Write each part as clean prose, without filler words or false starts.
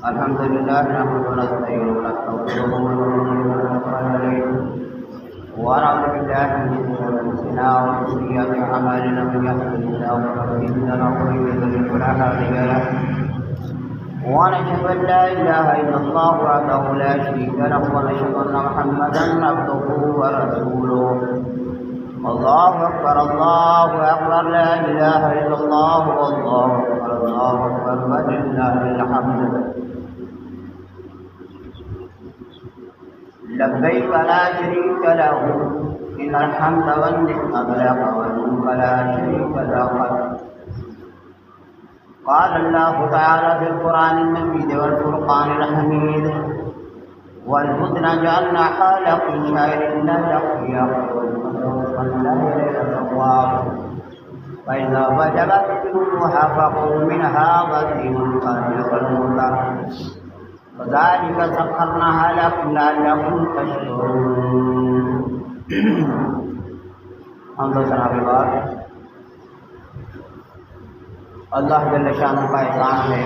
الحمد لله نحمده ونستعينه ونستغفره ونعوذ بالله من شرور انفسنا ومن سيئات اعمالنا من يهده الله فلا مضل له ومن يضلل فلا هادي له ونشهد ان لا اله الا الله وحده لا شريك له ونشهد ان محمدا عبده ورسوله. الله اكبر الله اكبر لا اله الا الله والله اكبر الله اكبر ولله الحمد. لبيك لا شريك له ان الحمد والنعمة لك والملك لا شريك له. قال الله تعالى في القرآن المجيد والفرقان الحميد والبدن جعلناها لكم شعائر لكم فإذا وجبت جنوبها فكلوا منها وأطعموا القانع والمعتر وذلك سخرناها لكم لعلكم تشكرون. ہم تو جناب بات اللہ جل شانہ کا احسان ہے،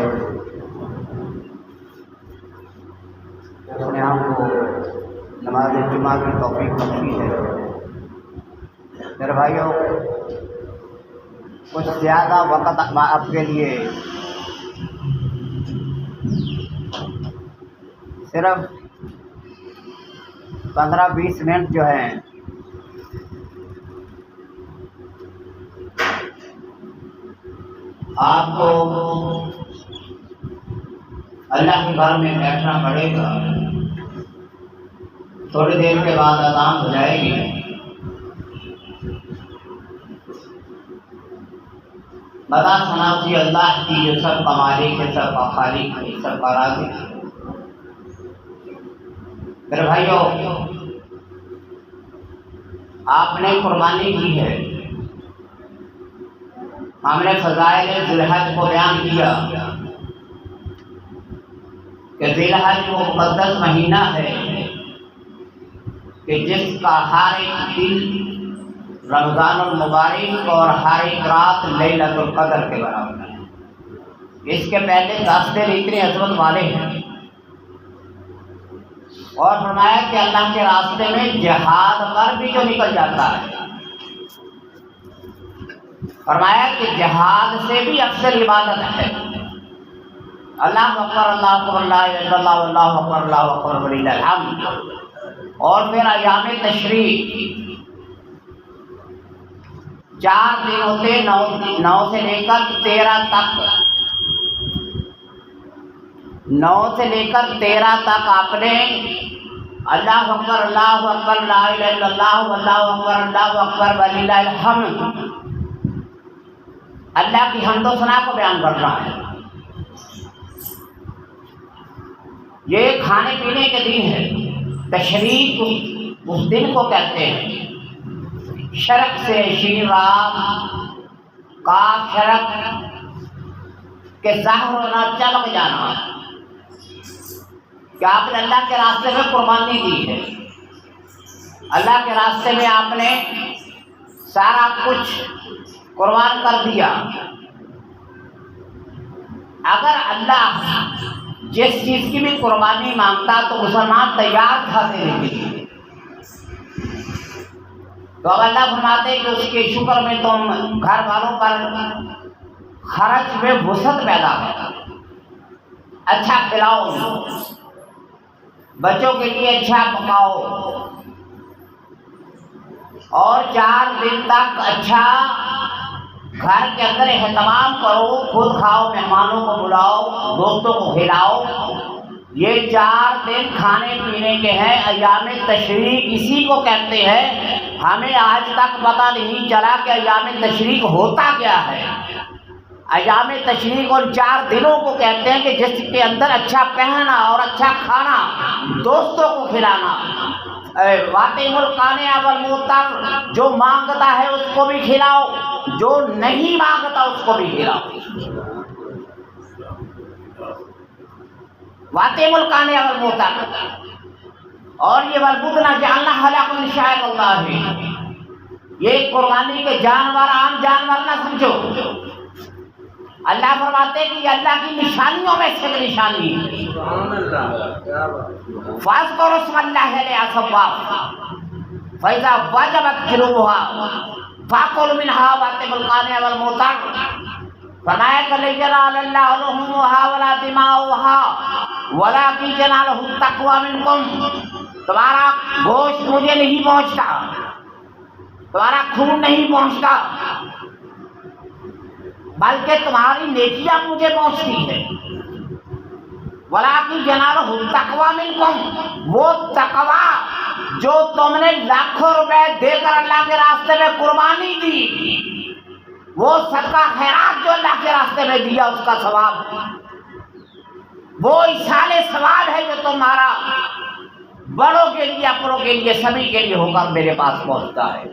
اس نے ہم کو نماز جمعہ کی توفیق بخشی ہے. میرے بھائیوں، کچھ زیادہ وقت آپ کے لیے صرف 15-20 منٹ جو ہیں آپ کو اللہ کے گھر میں بیٹھنا پڑے گا. تھوڑی دیر کے بعد اذان ہو جائے گی. بتا سنا سی اللہ کی جو سب کا مالک ہے، سب کا خالق ہے، سب کا رازق ہے. میرے بھائیوں، آپ نے قربانی کی ہے. ہم نے فضائل ذی الحج کو بیان کیا کہ ذی الحج وہ مقدس مہینہ ہے کہ جس کا ہر ایک دن رمضان المبارک اور ہر ایک رات لیلۃ القدر کے برابر ہے. اس کے پہلے 10 دن اتنے عظمت والے ہیں. اور فرمایا کہ اللہ کے راستے میں جہاد پر بھی جو نکل جاتا ہے، فرمایا کہ جہاد سے بھی افضل عبادت ہے. اللہ اکبر اللہ اکبر لا الہ الا اللہ واللہ اکبر اللہ اکبر وللہ الحمد. اور پھر ایام تشریق 4 دن ہوتے، 9 سے لے کر 13 تک. 9 سے لے کر 13 تک آپ نے اللہ اکبر لا الہ الا اللہ واللہ اکبر وللہ الحمد، اللہ کی حمد و ثنا کو بیان کرنا ہے. یہ کھانے پینے کے دن ہے. تشریق اس دن کو کہتے ہیں. شرق سے شین رات کا شرق کے ظاہر ہونا، چمک جانا کہ آپ نے اللہ کے راستے میں قربانی دی ہے. اللہ کے راستے میں آپ نے سارا کچھ قربان کر دیا. اگر اللہ جس چیز کی بھی قربانی مانگتا تو مسلمان تیار تھا دینے کے لیے. تو اب اللہ فرماتے کہ اس کے شکر میں تم گھر والوں پر خرچ میں وسعت پیدا ہو، اچھا کھلاؤ، بچوں کے لیے اچھا پکاؤ، اور 4 دن تک اچھا گھر کے اندر اہتمام کرو. خود کھاؤ، مہمانوں کو بلاؤ، دوستوں کو کھلاؤ. یہ 4 دن کھانے پینے کے ہیں. ایام تشریق اسی کو کہتے ہیں. ہمیں آج تک پتہ نہیں چلا کہ ایام تشریق ہوتا کیا ہے. ایام تشریق اور 4 دنوں کو کہتے ہیں کہ جس کے اندر اچھا پہننا اور اچھا کھانا، دوستوں کو کھلانا. واطعموا القانع والمعتر، جو مانگتا ہے اس کو بھی کھلاؤ، جو نہیں مانگتا اس کو بھی کھلاؤ. واطعموا القانع والمعتر. اور یہ والبدن جعلناها لكم من شعائر اللہ ہے. یہ قربانی کے جانور عام جانور نہ سمجھو. اللہ فرماتے ہیں کہ یہ اللہ کی نشانیوں میں سے ایک نشانی ہے۔ سبحان اللہ، کیا بات۔ فاذکروا اسم اللہ علیہ صواف فاذا وجبت جنوبها فاکلوا منها واتقوا القانع والمعتر۔ فرمایا کہ لن ینال اللہ لحومها ولا دماؤها ولکن ینالہ التقوی منکم۔ تمہارا گوشت مجھے نہیں پہنچتا، تمہارا خون نہیں پہنچتا، بلکہ تمہاری نیکیاں مجھے پہنچتی ہے۔ وَلَٰكِنْ يَنَالُهُ التَّقْوَىٰ مِنكُمْ، وہ تقویٰ جو تم نے لاکھوں روپے دے کر اللہ کے راستے میں قربانی دی، وہ صدقہ خیرات جو اللہ کے راستے میں دیا اس کا ثواب، وہ ایصال ثواب ہے جو تمہارا بڑوں کے لیے، اپنوں کے لیے، سبھی کے لیے ہو کر میرے پاس پہنچتا ہے۔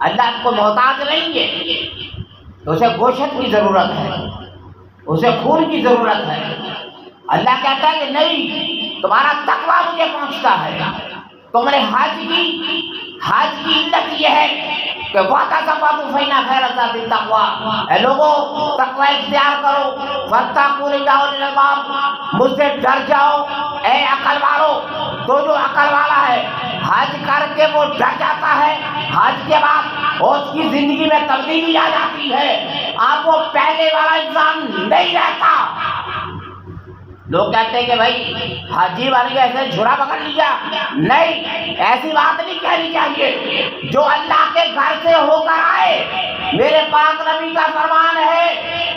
اللہ کو محتاج نہیں ہے، تو اسے گوشت کی ضرورت ہے، اسے خون کی ضرورت ہے۔ اللہ کہتا ہے کہ نہیں، تمہارا تقویٰ مجھے پہنچتا ہے۔ تم نے حج کی علت یہ ہے کہ وَاعْتَصِمُوا فَإِنَّ خَيْرَ الزَّادِ التَّقْوَىٰ، اے لوگوں تقویٰ اختیار کرو، وَاتَّقُوا يَا أُولِي الْأَلْبَابِ، مجھ سے ڈر جاؤ اے عقل والو۔ تو جو عقل والا ہے حج کر کے وہ ڈر جاتا ہے، حج کے بعد اس کی زندگی میں تبدیلی آ جاتی ہے، اب وہ پہلے والا انسان نہیں رہتا۔ لوگ کہتے ہیں کہ بھائی حاجی والے ایسے جھوڑا پکڑ لیا، نہیں، ایسی بات نہیں کہنی چاہیے۔ جو اللہ کے گھر سے ہو کر آئے، میرے پاک نبی کا فرمان ہے،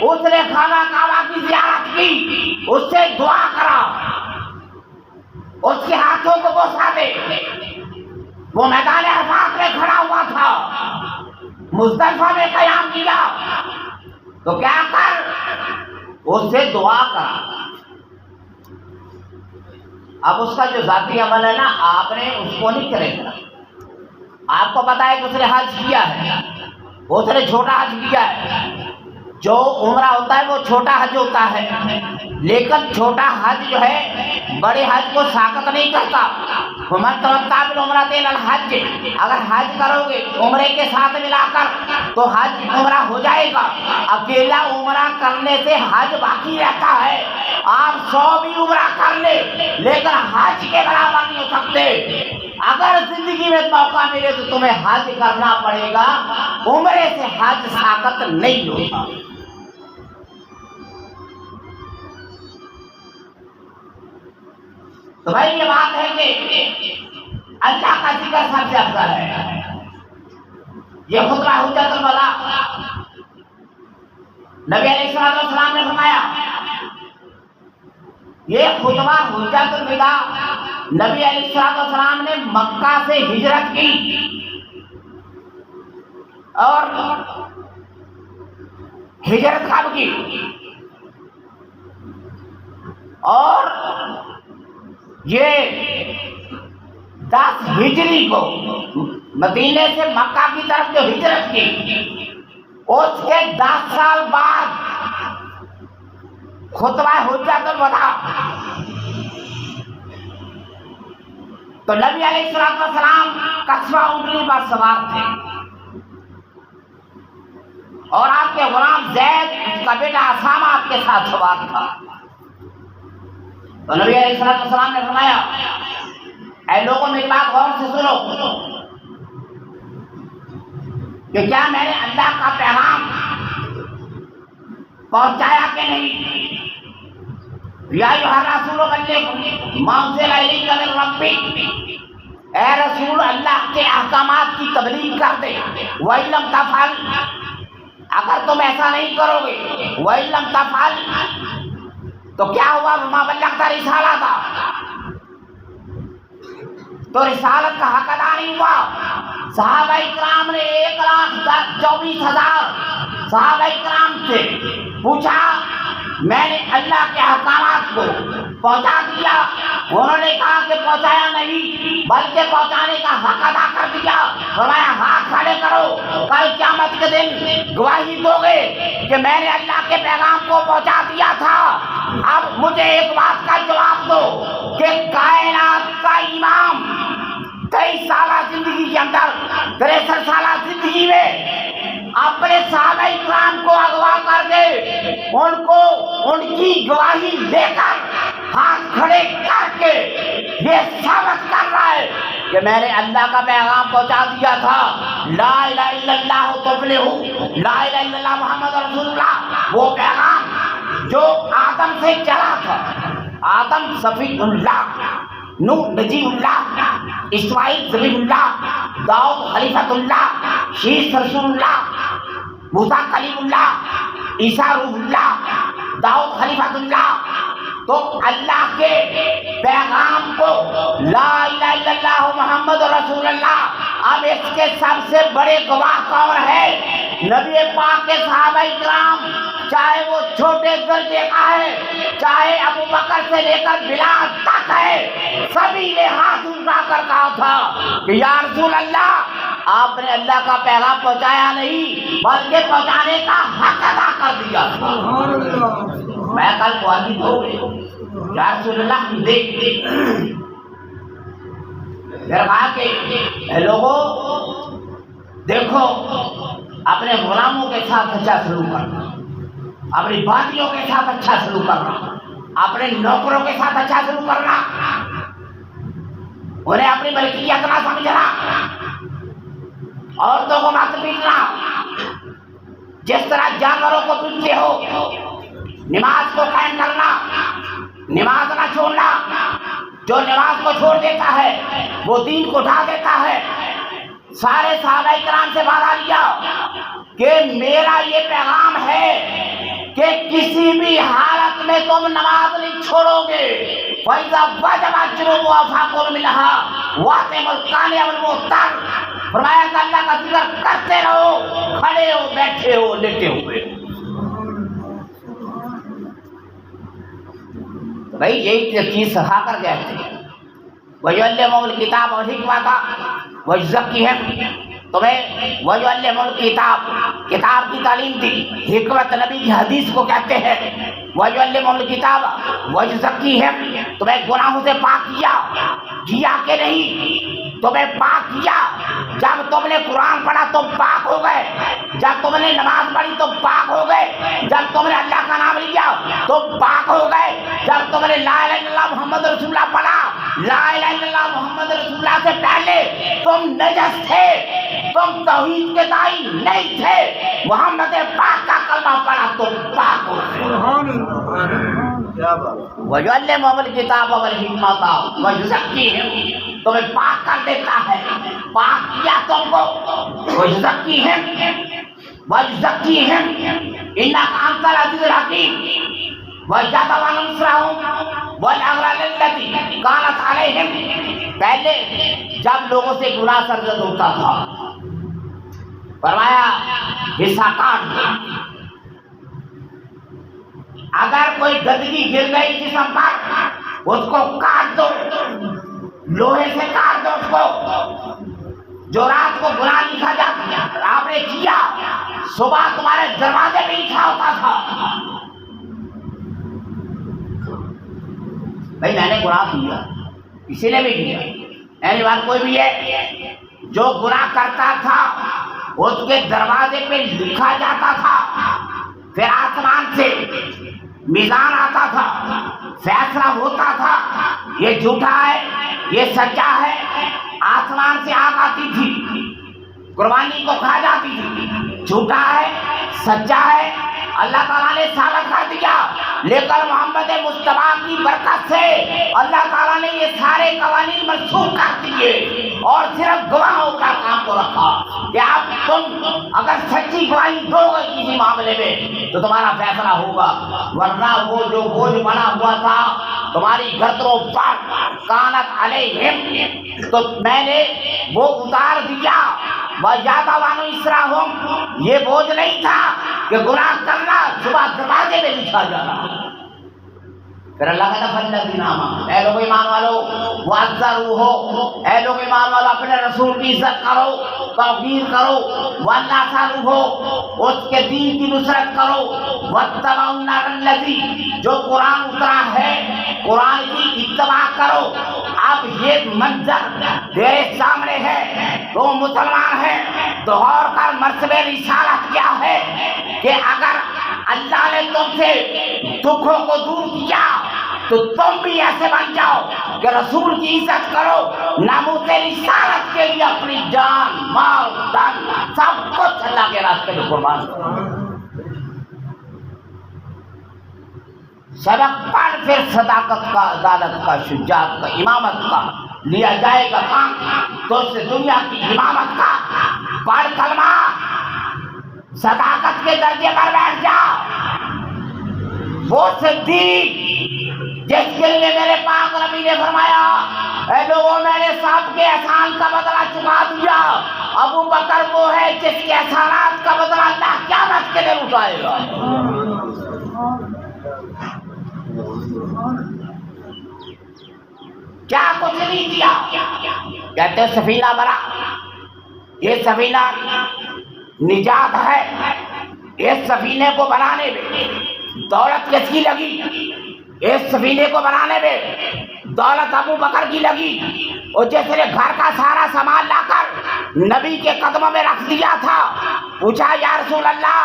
اس نے خانہ کعبہ کی زیارت کی، اس سے دعا کرا، اس کے ہاتھوں کو بوسا دے۔ وہ میدان عرفات میں کھڑا ہوا تھا، مزدلفہ میں قیام کیا، تو کیا کر اس سے دعا کرا۔ اب اس کا جو ذاتی عمل ہے نا، آپ نے اس کو نہیں کرے گا۔ آپ کو پتا ہے کہ اس نے حج کیا ہے، اس نے چھوٹا حج کیا ہے۔ جو عمرہ ہوتا ہے وہ چھوٹا حج ہوتا ہے، لیکن چھوٹا حج جو ہے بڑے حج کو ساقط نہیں کرتا۔ وَمَن تَمَتَّعَ بِالْعُمْرَةِ إِلَى الْحَجِّ، اگر حج کرو گے عمرے کے ساتھ ملا کر تو حج عمرہ ہو جائے گا۔ اکیلا عمرہ کرنے سے حج باقی رہتا ہے۔ آپ 100 بھی عمرہ کر لے لیکن حج کے برابر نہیں ہو سکتے۔ اگر زندگی میں موقع ملے تو تمہیں حج کرنا پڑے گا، عمرے سے حج ساقط نہیں ہوتا۔ تو بھائی یہ بات ہے کہ اللہ کا ذکر سب سے افضل ہے۔ یہ خطبہ حجت البلاغ، نبی علیہ السلام نے فرمایا، یہ خطبہ حجت الوداع نبی علیہ السلام نے مکہ سے ہجرت کی اور ہجرت کب کی، اور یہ 10 ہجری کو مدینے سے مکہ کی طرف جو ہجرت کی، اس کے 10 سال بعد خطبہ حجت الوداع۔ تو نبی علیہ السلام قصبہ اونٹنی پر سوار تھے اور آپ کے غلام زید، اس کا بیٹا اسامہ آپ کے ساتھ سوار تھا۔ تو نبی علیہ السلام نے فرمایا، اے لوگوں میری بات غور سے سنو کہ کیا میں نے اللہ کا پیغام پہنچایا کہ نہیں؟ یا ایھا الرسول بلغ ما انزل الیک من ربک، اے رسول اللہ کے احکامات کی تبلیغ کر دے۔ وَإِن لَّمْ تَفْعَلْ، اگر تم ایسا نہیں کرو گے، وَإِن لَّمْ تَفْعَلْ، تو کیا ہوا؟ وَمَا بَلَّغْتَ رِسَالَتَ، تو رسالت کا حق ادا نہیں ہوا۔ صحابہ اکرام نے 1,24,000 صحابہ اکرام سے پوچھا، میں نے اللہ کے احکامات کو پہنچا دیا؟ انہوں نے کہا کہ پہنچایا نہیں بلکہ پہنچانے کا حق ادا کر دیا۔ فرمایا ہاتھ کھڑے کرو، کل قیامت کے دن گواہی دو گے کہ میں نے اللہ کے پیغام کو پہنچا دیا تھا۔ اب مجھے ایک بات کا جواب دو کہ کائنات کا امام 23 سالہ زندگی کے اندر، 63 سالہ زندگی میں اپنے صحابہ کرام کو اغوا کر کے ان کو ان کی گواہی لے کر ہاتھ کھڑے کر کے یہ ثابت کر رہا ہے کہ میں نے اللہ کا پیغام پہنچا دیا تھا، لا الہ الا اللہ تفلحوا، لا الہ الا اللہ محمد رسول اللہ، وہ پیغام جو آدم سے چلا تھا، آدم صفی اللہ، نوح نجی اللہ، اسماعیل ذبیح اللہ، داؤد خلیفۃ اللہ، شیس رسول اللہ، موسیٰ کلیم اللہ، عیسیٰ روح اللہ، داؤد خلیفۃ اللہ، تو اللہ کے پیغام کو لا الہ الا اللہ محمد رسول اللہ، اب اس کے سب سے بڑے گواہ کون ہے؟ نبی پاک کے صحابہ کرام، چاہے وہ چھوٹے درجے کا ہے، چاہے ابو بکر سے لے کر بلال تک ہے، سبھی نے ہاتھ اٹھا کر کہا تھا کہ یا رسول اللہ، آپ نے اللہ کا پیغام پہنچایا نہیں بلکہ پہنچانے کا حق ادا کر دیا تھا۔ میں کل واجب ہو گئی یا رسول اللہ دیکھ کہا کہ اے لوگوں دیکھو، اپنے غلاموں کے ساتھ اچھا سلوک کرنا، اپنی باندیوں کے ساتھ اچھا سلوک کرنا، اپنے نوکروں کے ساتھ اچھا سلوک کرنا، انہیں اپنی ملکیت نہ سمجھنا، عورتوں کو مت پیٹنا، جس طرح جانوروں کو پیٹتے ہو، نماز کو قائم کرنا، نماز نہ چھوڑنا، جو نماز کو چھوڑ دیتا ہے وہ دین کو ڈھا دیتا ہے۔ سارے صحابہ کرام سے وعدہ لیا کہ میرا یہ پیغام ہے کہ کسی بھی حالت میں تم نماز نہیں چھوڑو گے، فَإِذَا وَجَبَتْ جُنُوبُهَا فَكُلُوا مِنْهَا وَأَطِيعُوا الْقَانِعَ وَالْمُعْتَرَّ، فرمایا کہ اللہ کا ذکر کرتے رہو، کھڑے ہو، بیٹھے ہو، لیٹے ہوئے۔ بھائی یہی چیز سکھا کر گئے تھے، وَيُعَلِّمُهُمُ الْكِتَابَ وَالْحِکْمَةَ وَيُزَکِّیہِم، تمہیں وَيُعَلِّمُهُمُ الْکِتَاب، کتاب کی تعلیم دی، حکمت نبی کی حدیث کو کہتے ہیں، وَيُعَلِّمُهُمُ الْکِتَابَ وَيُزَکِّیہِم، تمہیں گناہوں سے پاک کیا کہ نہیں؟ تمہیں پاک کیا، جب تم نے قرآن پڑھا تو پاک ہو گئے، جب تم نے نماز پڑھی تو پاک ہو گئے، جب تم نے اللہ کا نام لیا تو پاک ہو گئے، جب تم نے لا الہ الا اللہ محمد رسول اللہ پڑھا، لا الہ الا اللہ محمد رسول اللہ سے پہلے تم نجس تھے، تم توحید کے داعی نہیں تھے، محمد پاک کا کلمہ پڑھا تو پاک ہو گئے۔ وَيُعَلِّمُهُمُ الْكِتَابَ وَالْحِکْمَةَ وَيُزَکِّیہِم، تمہیں پاک کر دیتا ہے، پاک کیا تم کو، وَيُزَکِّیہِم إِنَّکَ أَنتَ الْعَزِیزُ الْحَکِیم، وَجَعَلَ عَنْهُمْ إِصْرَهُمْ وَالْأَغْلَالَ الَّتِی کَانَتْ عَلَیہِم، پہلے جب لوگوں سے گناہ سرزد ہوتا تھا فرمایا حصہ کاٹ دو، اگر کوئی گندگی گر گئی جسم پر اس کو کاٹ دو، لوہے سے کاٹ دو اس کو، جو رات کو گناہ لکھا جاتا آپ نے کیا، صبح تمہارے دروازے پہ لکھا ہوتا تھا، بھائی میں نے گناہ کیا، کسی نے بھی کیا، یعنی بات کوئی بھی ہے، جو گناہ کرتا تھا اس کے دروازے پہ لکھا جاتا تھا، پھر آسمان سے میزان آتا تھا، فیصلہ ہوتا تھا، یہ جھوٹا ہے یہ سچا ہے، آسمان سے آگ آتی تھی، قربانی کو کھا جاتی تھی، جھوٹا ہے سچا ہے، اللہ تعالیٰ نے ثابت کر دیا، لیکن محمد مصطفیٰ کی برکت سے اللہ تعالیٰ نے یہ سارے قوانین منسوخ کر دیے اور صرف گواہوں کا کام کو رکھا کہ آپ تم اگر سچی گواہی دو گے کسی معاملے میں تو تمہارا فیصلہ ہوگا، ورنہ وہ جو بوجھ بنا ہوا تھا تمہاری گردنوں پر کانت علیہم، تو میں نے وہ اتار دیا، وَزَادَ عَنْهُمْ إِصْرَارُهُمْ، یہ بوجھ نہیں تھا کہ گناہ کرنا صبح دروازے میں لکھا جانا۔ پھر اللہ کہتا فَالَّذِينَ آمَنُوا، اے لوگ ایمان والو، وَعَزَّرُوهُ، اے لوگ ایمان والو اپنے رسول کی عزت کرو، توقیر کرو، وَنَصَرُوهُ، اس کے دین کی نصرت کرو، وَاتَّبَعُوا النَّارَ الَّذِی، جو قرآن اترا ہے قرآن کی اتباع کرو، اب یہ منظر تیرے سامنے ہے، تو مسلمان ہے تو غور کر مرتبہ رسالت کیا ہے کہ اگر اللہ نے تم سے دکھوں کو دور کیا تو تم بھی ایسے بن جاؤ کہ رسول کی عزت کرو، ناموس رسالت کے لیے اپنی جان مال دن سب کچھ اللہ کے راستے میں قربان کرو۔ سبق پڑھ پھر صداقت کا، عدالت کا، شجاعت کا، امامت کا لیا جائے گا کام، تو اس سے دنیا کی امامت کا پڑھ کلمہ، صداقت کے درجے پر بیٹھ جا۔ وہ صدیق جس کے لیے میرے پاک نبی نے فرمایا اے لوگوں میں نے سب کے احسان کا بدلہ چکا دیا، ابو بکر وہ ہے جس کے احسانات کا بدلہ اللہ قیامت کے دن اٹھائے گا۔ کیا کچھ نہیں دیا، کہتے سفینہ بنا، یہ سفینہ نجات ہے، اس سفینے کو بنانے میں دولت کس کی لگی؟ اس سفینے کو بنانے میں دولت ابو بکر کی لگی، اور جس نے گھر کا سارا سامان لا کر نبی کے قدموں میں رکھ دیا تھا، پوچھا یا رسول اللہ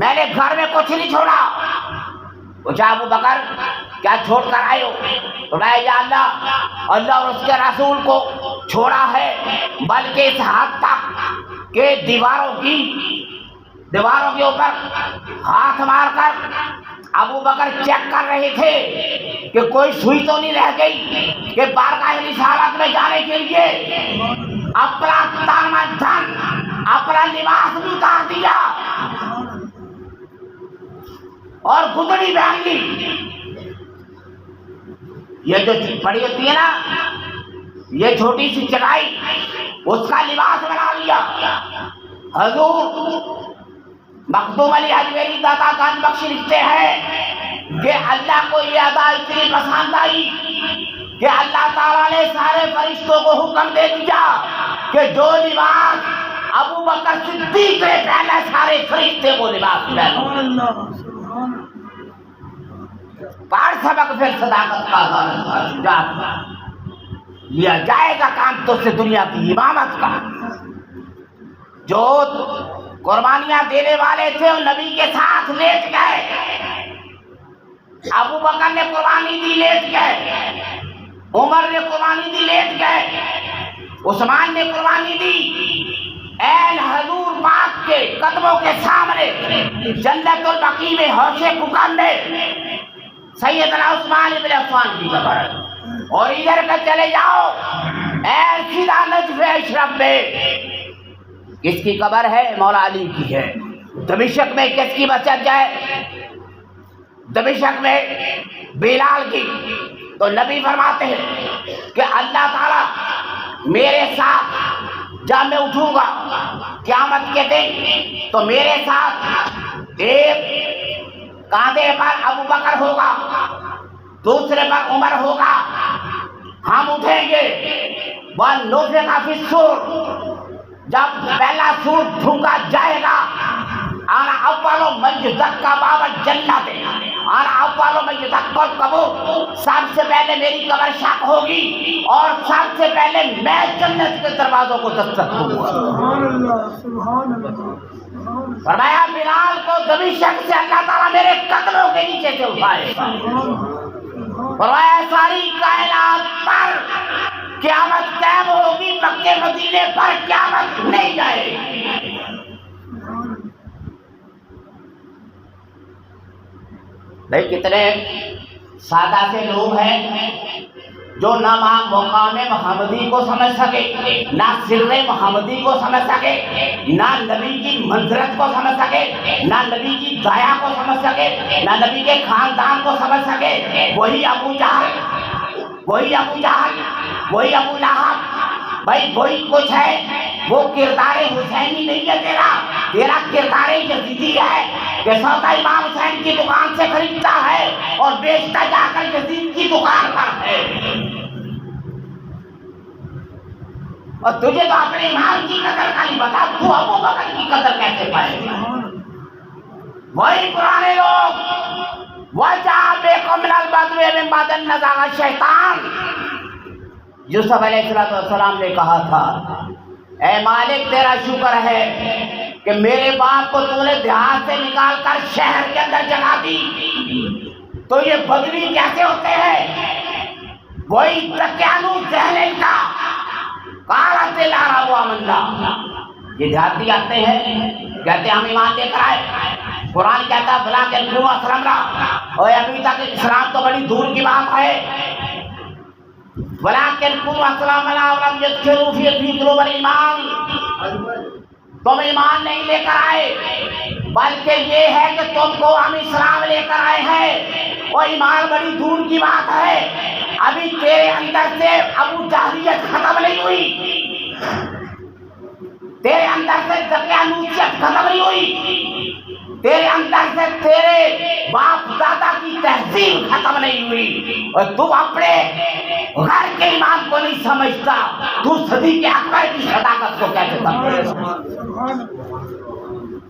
میں نے گھر میں کچھ نہیں چھوڑا، پوچھا ابو بکر کیا چھوڑ کر آئے ہو؟ فرمایا یا اللہ، اللہ اور اس کے رسول کو چھوڑا ہے، بلکہ اس حد تک کہ دیواروں کے اوپر ہاتھ مار کر ابو بکر چیک کر رہے تھے کہ کوئی سوئی تو نہیں رہ گئی، کہ بارگاہ رسالت میں جانے کے لیے اپنا تن من دھن اپنا لباس بھی اتار دیا اور گدڑی پہن لی۔ یہ جو پڑی ہوتی ہے نا، یہ چھوٹی سی چٹائی، اس کا لباس بنا لیا۔ حضور مخدوم علی اجمیری داتا خان بخش لکھتے ہیں کہ اللہ کو یہ ادا اتنی پسند آئی کہ اللہ تعالیٰ نے سارے فرشتوں کو حکم دے دیا کہ جو لباس ابو بکر صدیق نے پہنا سارے فرشتے کو لباس پہنا۔ پڑھ سبق پھر صداقت کا، عدالت کا، شجاعت کا لیا جائے گا کام، تو سے دنیا کی امامت کا۔ جو قربانیاں دینے والے تھے وہ نبی کے ساتھ لیٹ گئے، ابو بکر نے قربانی دی لیٹ گئے، عمر نے قربانی دی لیٹ گئے، عثمان نے قربانی دی این حضور پاک کے قدموں کے سامنے جنت البقیع میں ہوش ککن میں سیدنا عثمان بن عفان کی قبر ہے۔ اور ادھر کا چلے جاؤ این سیدھا نجف اشرف میں کس کی قبر ہے؟ مولا علی کی ہے۔ دمشق میں کس کی بچت جائے؟ دمشق میں بلال کی۔ تو نبی فرماتے ہیں کہ اللہ تعالیٰ میرے ساتھ جب میں اٹھوں گا قیامت کے دن تو میرے ساتھ ایک کاندھے پر ابو بکر ہوگا، دوسرے پر عمر ہوگا، ہم اٹھیں گے وَنُفِخَ فِي الصُّورِ، جب پہلا سور پھونکا جائے گا، انا اول من یزکا باب الجنت، انا اول من یزکا القبور، سب سے پہلے میری قبر شق ہوگی اور سب سے پہلے میں جنت کے دروازوں کو دستک دوں گا۔ سبحان اللہ، سبحان اللہ۔ فرمایا بلال کو دمشق سے اللہ تعالیٰ میرے قدموں کے نیچے سے اٹھائے گا۔ فرمایا ساری کائنات پر قیامت قائم ہوگی، مکے مدینے پر قیامت نہیں جائے گی۔ بھائی کتنے سادہ سے لوگ ہیں جو نہ مقام محمدی کو سمجھ سکے، نہ سر محمدی کو سمجھ سکے، نہ نبی کی منزلت کو سمجھ سکے، نہ نبی کی دایا کو سمجھ سکے، نہ نبی کے خاندان کو سمجھ سکے۔ وہی ابو جہل، وہی ابو جہل، وہی ابو لہب، بھائی وہی کچھ ہے۔ وہ کردار حسینی نہیں ہے تیرا، تیرا کردار یزیدی ہے کہ سودا امام حسین کی دکان سے خریدتا ہے اور بیچتا جا کر یزید کی دکان پر ہے۔ اور تجھے تو اپنے امام کی قدر کا نہیں پتا، تو ابو بکر کی قدر کیسے پائے گا؟ وہی پرانے لوگ وَجَاءَ بِكُم مِّنَ الْبَدْوِ مِن بَعْدِ أَن نَزَغَ الشَّيْطَانُ، یوسف علیہ السلام نے کہا تھا اے مالک تیرا شکر ہے کہ میرے باپ کو تو نے دیہات سے نکال کر شہر کے اندر جگہ دی، تو یہ بدوی کیسے ہوتے ہیں؟ وہی تکیانوس ذہن کا قالت العرب آمنا، یہ دیہاتی آتے ہیں کہتے ہیں ہم ایمان لے کر آئے، قرآن کہتا ہے بلا کے کیوں اسلم رہا، اور ابھی تک اسلام تو بڑی دور کی بات ہے، ولیکن کن اسلام ولم يدخلوا فی قلوب الایمان، تم ایمان نہیں لے کر آئے بلکہ یہ ہے کہ تم کو ہم اسلام لے کر آئے ہیں، اور ایمان بڑی دور کی بات ہے، ابھی تیرے اندر سے ابو جہلیت ختم نہیں ہوئی، تیرے اندر سے دقیانوسیت ختم نہیں ہوئی، تیرے اندر سے تیرے باپ دادا کی تہذیب ختم نہیں ہوئی، اور تو اپنے گھر کے ایمان کو نہیں سمجھتا، تو صدیق اکبر کی صداقت کو کیسے سمجھتا؟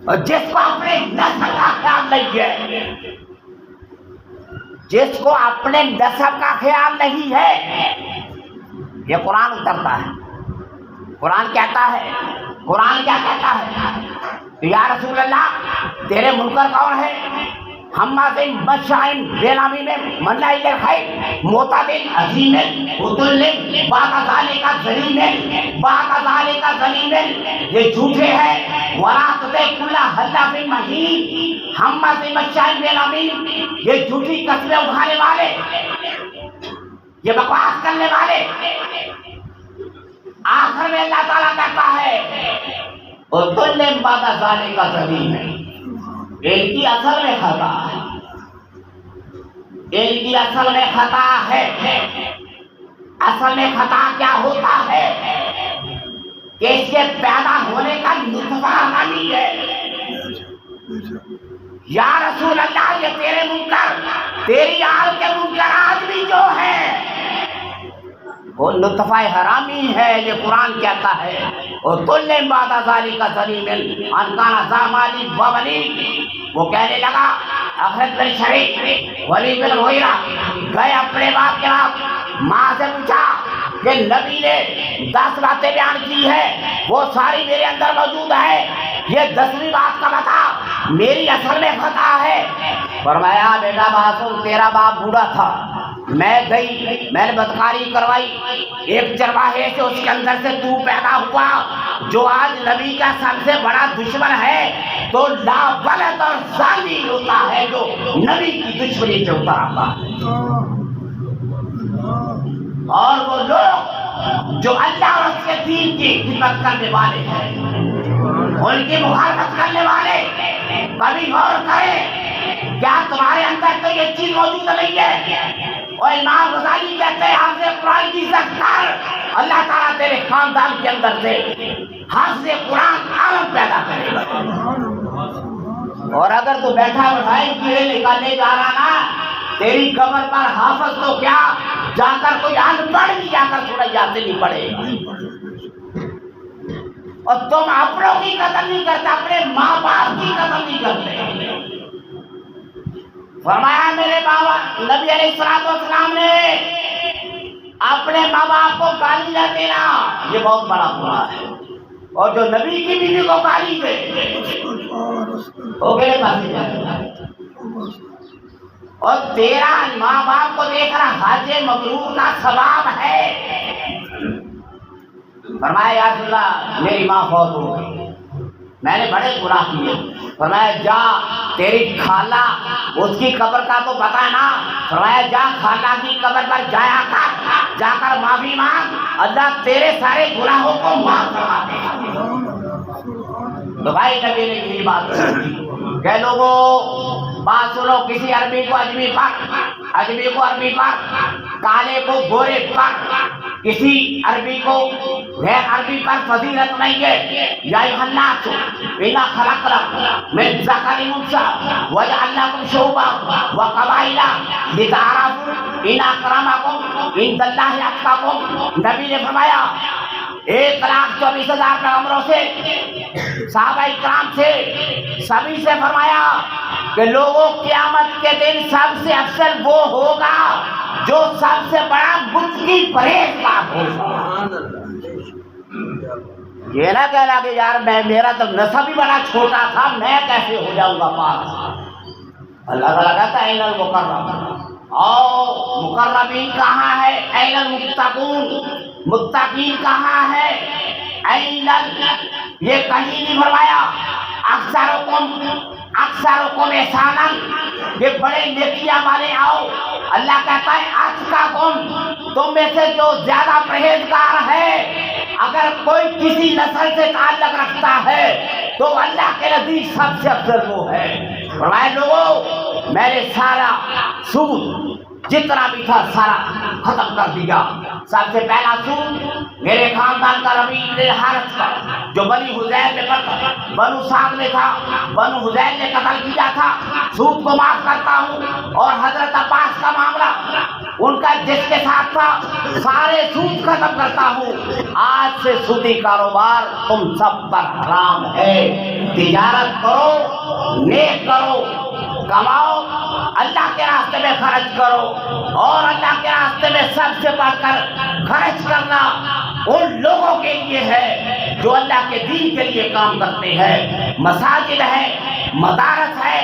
اور جس کو اپنے نسل کا خیال نہیں ہے، جس کو اپنے نسب کا خیال نہیں ہے، یہ قرآن اترتا ہے، قرآن کہتا ہے، قرآن کیا کہتا ہے؟ یا رسول اللہ تیرے منکر کون ہے؟ حمازن مشائن بے نامی میں منع خیر معتدل عظیم عدل باقاعدہ کا ذلیل باقاعدہ کا ذلیل، یہ جھوٹے ہیں، ورات دے کلا حلف مہین حمازن مشائن بے نامی، یہ جھوٹی قسمیں اٹھانے والے، یہ بکواس کرنے والے، آخر میں اللہ تعالیٰ کہتا ہے عدل باقاعدہ کا ذلیل، ان کی اصل میں خطا ہے، ان کی اصل میں خطا ہے، اصل میں خطا کیا ہوتا ہے کہ اس کے پیدا ہونے کا نطفہ نہیں ہے، یا رسول اللہ یہ تیرے منکر، تیری آل کے منکر آدمی جو ہے وہ نطفہ حرامی ہے، یہ قرآن کہتا ہے، اور تل بعد ذالک ظلیم ان کان ذا مال و بنین، وہ کہنے لگا اخرت بن شریک ولید بن مغیرہ گئے اپنے باپ کے پاس، ماں سے پوچھا کہ نبی نے 10 باتیں بیان کی ہے، وہ ساری میرے اندر موجود ہے، یہ 10ویں بات کا بتا، میری اصل میں خطا ہے۔ فرمایا بیٹا باسل تیرا باپ بوڑھا تھا، میں گئی میں نے بدکاری کروائی، ایک چرواہے سے اس کے اندر سے تو پیدا ہوا، جو آج نبی کا سب سے بڑا دشمن ہے، تو لاولد اور ظالم ہوتا ہے جو نبی کی دشمنی سے اتر آتا ہے، اور وہ لوگ جو اللہ اور اس کے دین کی خدمت کرنے والے ہیں، ان کی مخالفت کرنے والے، کبھی غور کریں کیا تمہارے اندر تو یہ چیز موجود نہیں ہے؟ اور امام غزالی کہتے ہیں حافظ قرآن کی عزت کر، اللہ تعالیٰ تیرے خاندان کے اندر سے حافظ قرآن عالم پیدا کرے گا، اور اگر تو بیٹھا بٹھائی کیڑے نکالنے جا رہا نا، تیری قبر پر حافظ تو کیا جا کر کوئی ان پڑھ بھی جا کر سورہ یاسین نہیں پڑھے گا، اور تم اپنوں کی قدر نہیں کرتے، اپنے ماں باپ کی قدر نہیں کرتے۔ فرمایا میرے بابا نبی علیہ السلام نے اپنے ماں باپ کو گالی نہ دینا، یہ بہت بڑا گناہ ہے، اور جو نبی کی بیوی کو گالی دے وہ میرے پاس ہی جائے، اور تیرا ماں باپ کو دیکھ رہا حج مبرور کا ثواب ہے۔ فرمایا یا رسول اللہ میری ماں فوت ہو گئی، میں نے بڑے گناہ کیے، فرمایا جا تیری خالہ اس کی قبر کا تو پتہ ہے نا، فرمایا جا خالہ کی قبر پر جایا کر، جا کر معافی مانگ، اللہ تیرے سارے گناہوں کو معاف کروا دے گا۔ تو بھائی نبی نے یہی بات کی کہ لوگوں بات سنو، کسی عربی کو اجمی پر، اجمی کو عربی پر، کالے کو گورے پر، کسی عربی کو غیر عربی پر فضیلت نہیں ہے۔ یا ایھا الناس انا خلقناکم من ذکر وانثى وجعلناکم شعوبا وقبائل لتعارفوا ان اکرمکم عند اللہ اتقاکم۔ نبی نے فرمایا 1,24,000 پیغمبروں سے، صحابہ اکرام سے، سبھی سے فرمایا کہ لوگوں قیامت کے دن سب سے افضل وہ ہوگا جو سب سے بڑا متقی پرہیزگار ہو. یہ نہ کہنا کہ یار میرا تو نسب ہی بڑا چھوٹا تھا، میں کیسے ہو جاؤں گا پاک. اللہ تعالیٰ کہتا ہے این المقرب. اور مقربین کہاں ہے؟ این المتقون. متقین کہاں ہے؟ این یہ کہیں نہیں فرمایا. اکثرکم احسانا، یہ بڑے نیکیاں والے آؤ. اللہ کہتا ہے اتقاکم، تم میں سے جو زیادہ پرہیزگار ہے. اگر کوئی کسی نسل سے تعلق رکھتا ہے تو اللہ کے نزدیک سب سے افضل وہ ہے. فرمایا لوگوں میں نے سارا سود جتنا بھی تھا سارا ختم کر دیا. سب سے پہلا سود میرے خاندان کا ربیع بن الحارث کا، جو بنی حذیل میں کرتا، بنو سعد میں تھا، بنو حذیل نے قتل کیا تھا. سود کو معاف کرتا ہوں. اور حضرت عباس کا معاملہ ان کا جس کے ساتھ تھا، سارے سود ختم کرتا ہوں. آج سے سودی کاروبار تم سب پر حرام ہے. تجارت کرو، نیک کرو، کماؤ، اللہ کے راستے میں خرچ کرو. اور اللہ کے راستے میں سب سے بڑھ کر خرچ کرنا ان لوگوں کے لیے ہے جو اللہ کے دین کے لیے کام کرتے ہیں. مساجد ہے، مدارس ہے،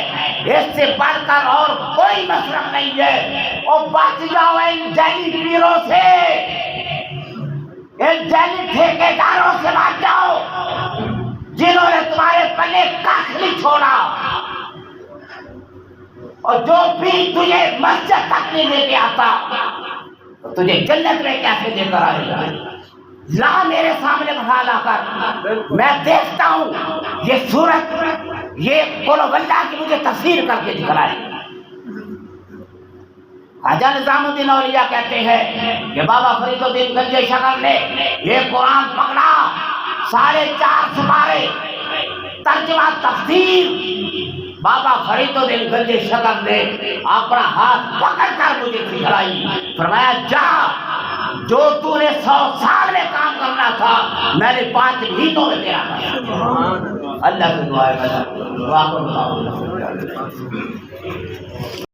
اس سے بڑھ کر اور کوئی مصرف نہیں ہے. اور بچ جاؤ ان جعلی پیروں سے، ان جعلی ٹھیکیداروں سے بچ جاؤ جنہوں نے تمہارے پلے کاخ نہیں چھوڑا. اور جو بھی تجھے مسجد تک نہیں لے کے آتا تجھے جنت میں کیسے لے کر آئے گا؟ لا میرے سامنے بٹھا لا کر، میں دیکھتا ہوں یہ صورت، یہ قل واللہ کی مجھے تفسیر کر کے دکھلائے. خواجہ نظام الدین اولیاء کہتے ہیں کہ بابا فرید الدین گنج شکر نے یہ قرآن پکڑا، 4.5 سپارے ترجمہ تفسیر. بابا فرید الدین گنج شکر نے اپنا ہاتھ پکڑ کر مجھے دکھلائی. فرمایا جا، جو تو نے 100 سال میں کام کرنا تھا میں نے 5 مہینوں میں تیرا کیا. اللہ سے دعا ہے.